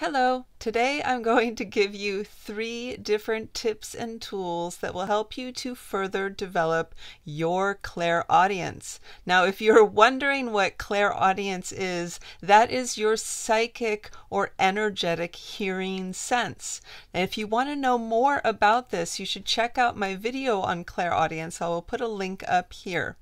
Hello, today I'm going to give you 3 different tips and tools that will help you to further develop your clairaudience. Now, if you're wondering what clairaudience is, that is your psychic or energetic hearing sense. And if you want to know more about this, you should check out my video on clairaudience. I will put a link up here.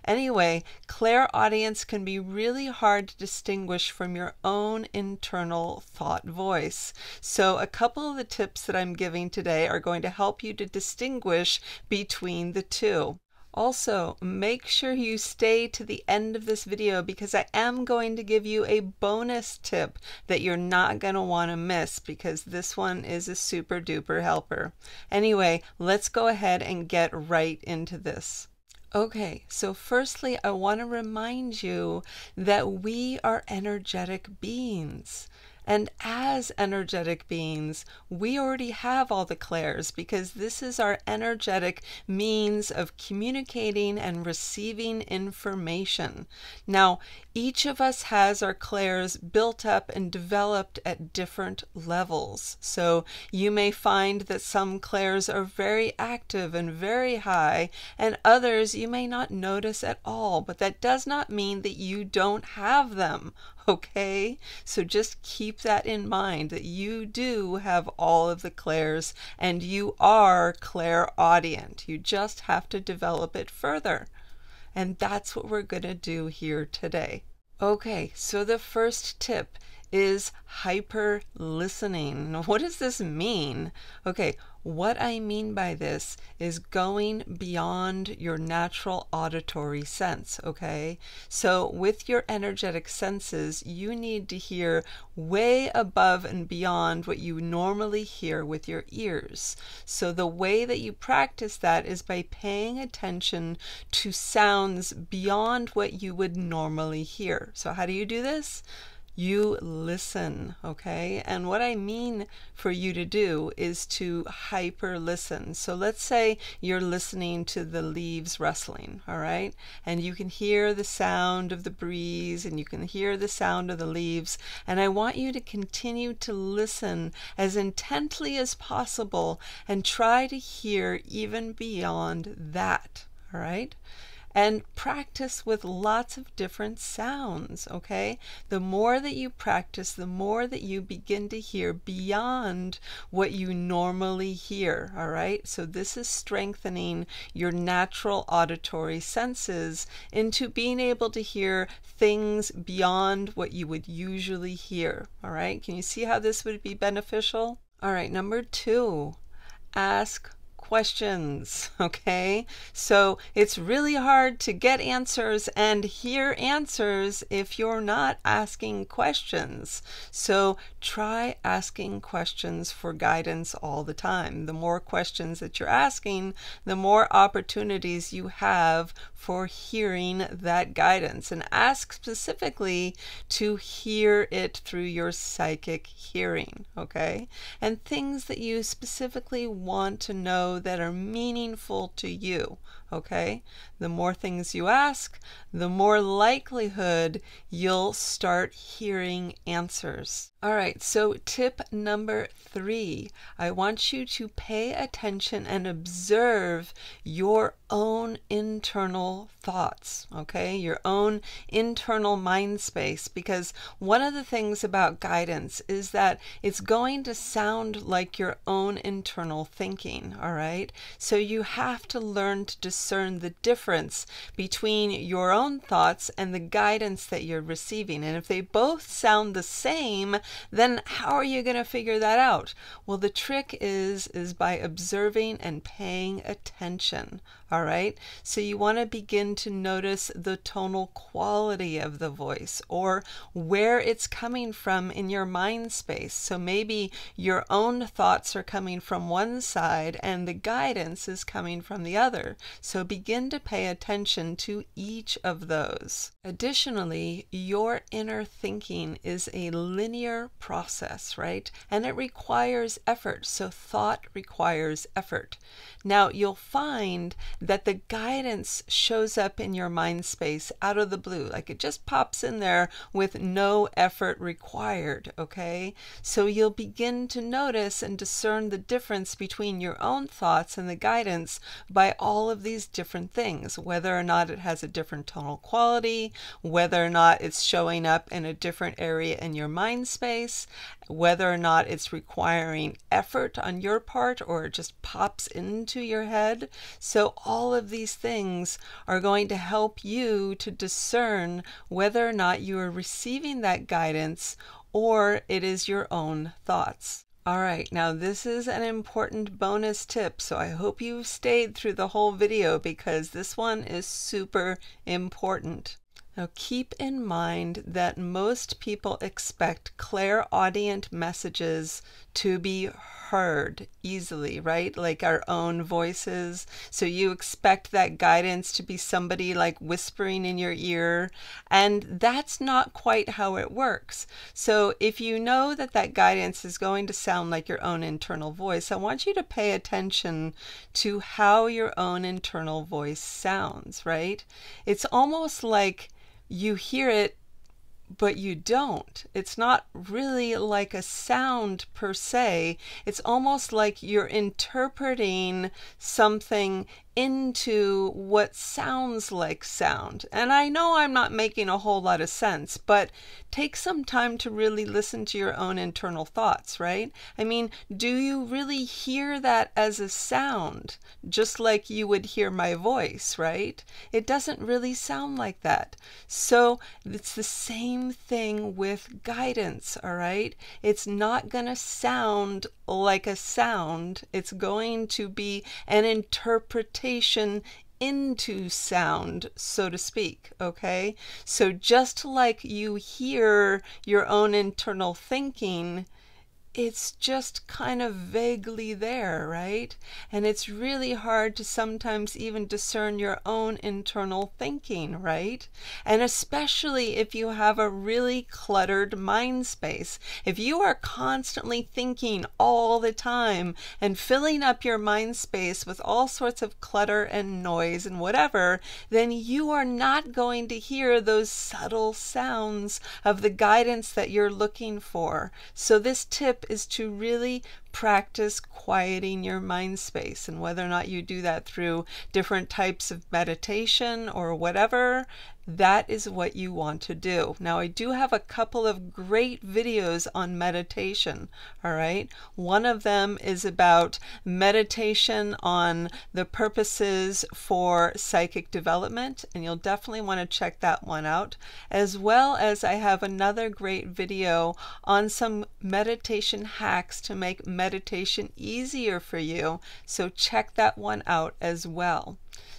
Anyway, clairaudience can be really hard to distinguish from your own internal thought voice. So a couple of the tips that I'm giving today are going to help you to distinguish between the two. Also, make sure you stay to the end of this video because I am going to give you a bonus tip that you're not going to want to miss because this one is a super duper helper. Anyway, let's go ahead and get right into this. Okay, so firstly, I want to remind you that we are energetic beings. And as energetic beings, we already have all the clairs because this is our energetic means of communicating and receiving information. Now, each of us has our clairs built up and developed at different levels. So you may find that some clairs are very active and very high, and others you may not notice at all, but that does not mean that you don't have them. Okay, so just keep that in mind that you do have all of the clairs and you are clairaudient. You just have to develop it further. And that's what we're going to do here today. Okay, so the first tip is hyper listening. Now, what does this mean? Okay, what I mean by this is going beyond your natural auditory sense, okay? So with your energetic senses, you need to hear way above and beyond what you normally hear with your ears. So the way that you practice that is by paying attention to sounds beyond what you would normally hear. So how do you do this? You listen, okay? And what I mean for you to do is to hyper listen. So let's say you're listening to the leaves rustling, all right? And you can hear the sound of the breeze and you can hear the sound of the leaves. And I want you to continue to listen as intently as possible and try to hear even beyond that, all right? And practice with lots of different sounds, okay? The more that you practice, the more that you begin to hear beyond what you normally hear, all right? So this is strengthening your natural auditory senses into being able to hear things beyond what you would usually hear, all right? Can you see how this would be beneficial? All right, number 2, ask questions, okay? So it's really hard to get answers and hear answers if you're not asking questions. So try asking questions for guidance all the time. The more questions that you're asking, the more opportunities you have for hearing that guidance. And ask specifically to hear it through your psychic hearing, okay? And things that you specifically want to know that are meaningful to you, okay? The more things you ask, the more likelihood you'll start hearing answers. All right, so tip number 3, I want you to pay attention and observe your own internal thoughts, okay? Your own internal mind space, because one of the things about guidance is that it's going to sound like your own internal thinking, all right? So you have to learn to discern the difference between your own thoughts and the guidance that you're receiving. And if they both sound the same, then how are you going to figure that out? Well, the trick is by observing and paying attention. All right, so you want to begin to notice the tonal quality of the voice or where it's coming from in your mind space. So maybe your own thoughts are coming from one side and the guidance is coming from the other. So begin to pay attention to each of those. Additionally, your inner thinking is a linear process, right? And it requires effort. So thought requires effort. Now, you'll find that the guidance shows up in your mind space out of the blue, like it just pops in there with no effort required, okay? So you'll begin to notice and discern the difference between your own thoughts and the guidance by all of these different things, whether or not it has a different tonal quality, whether or not it's showing up in a different area in your mind space, whether or not it's requiring effort on your part or it just pops into your head. So all of these things are going to help you to discern whether or not you are receiving that guidance or it is your own thoughts. All right, now this is an important bonus tip, so I hope you've stayed through the whole video because this one is super important. Now keep in mind that most people expect clairaudient messages to be heard easily, right? Like our own voices. So you expect that guidance to be somebody like whispering in your ear, and that's not quite how it works. So if you know that that guidance is going to sound like your own internal voice, I want you to pay attention to how your own internal voice sounds, right? It's almost like you hear it, but you don't. It's not really like a sound per se. It's almost like you're interpreting something into what sounds like sound. And I know I'm not making a whole lot of sense, but take some time to really listen to your own internal thoughts, right? I mean, do you really hear that as a sound, just like you would hear my voice, right? It doesn't really sound like that. So it's the same thing with guidance, all right? It's not going to sound like a sound. It's going to be an interpretation into sound, so to speak, okay? So just like you hear your own internal thinking, it's just kind of vaguely there, right? And it's really hard to sometimes even discern your own internal thinking, right? And especially if you have a really cluttered mind space. If you are constantly thinking all the time and filling up your mind space with all sorts of clutter and noise and whatever, then you are not going to hear those subtle sounds of the guidance that you're looking for. So this tip is to really practice quieting your mind space, and whether or not you do that through different types of meditation or whatever, that is what you want to do. Now, I do have a couple of great videos on meditation, all right? One of them is about meditation on the purposes for psychic development, and you'll definitely want to check that one out, as well as I have another great video on some meditation hacks to make meditation easier for you, so check that one out as well.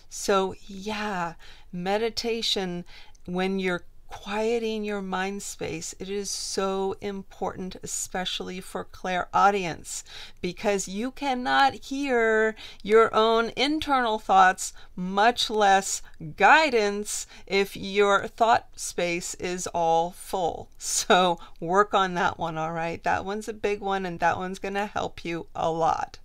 So yeah, meditation, when you're quieting your mind space, it is so important, especially for clairaudience, because you cannot hear your internal internal thoughts, much less guidance, if your thought space is all full. So work on that one, all right? That one's a big one, and that one's going to help you a lot.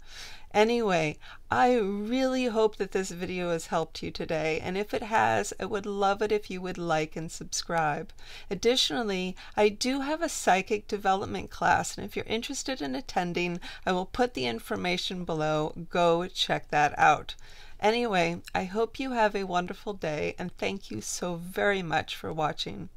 Anyway, I really hope that this video has helped you today, and if it has, I would love it if you would like and subscribe. Additionally, I do have a psychic development class, and if you're interested in attending, I will put the information below. Go check that out. Anyway, I hope you have a wonderful day, and thank you so very much for watching.